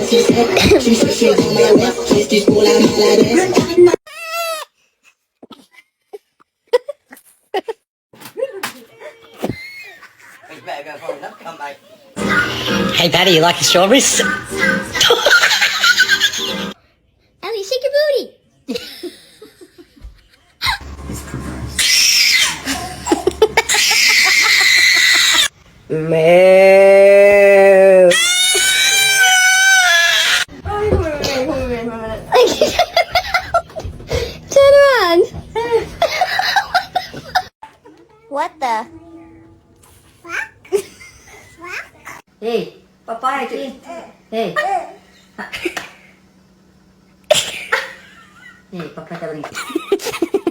she said. She said she's on my west, she's this cool, I'm all Hey, Patty, you like the strawberries? Ellie, shake your booty. Moo. Turn around. What the? Hey, papaya tree. Hey. Hey, papaya tree.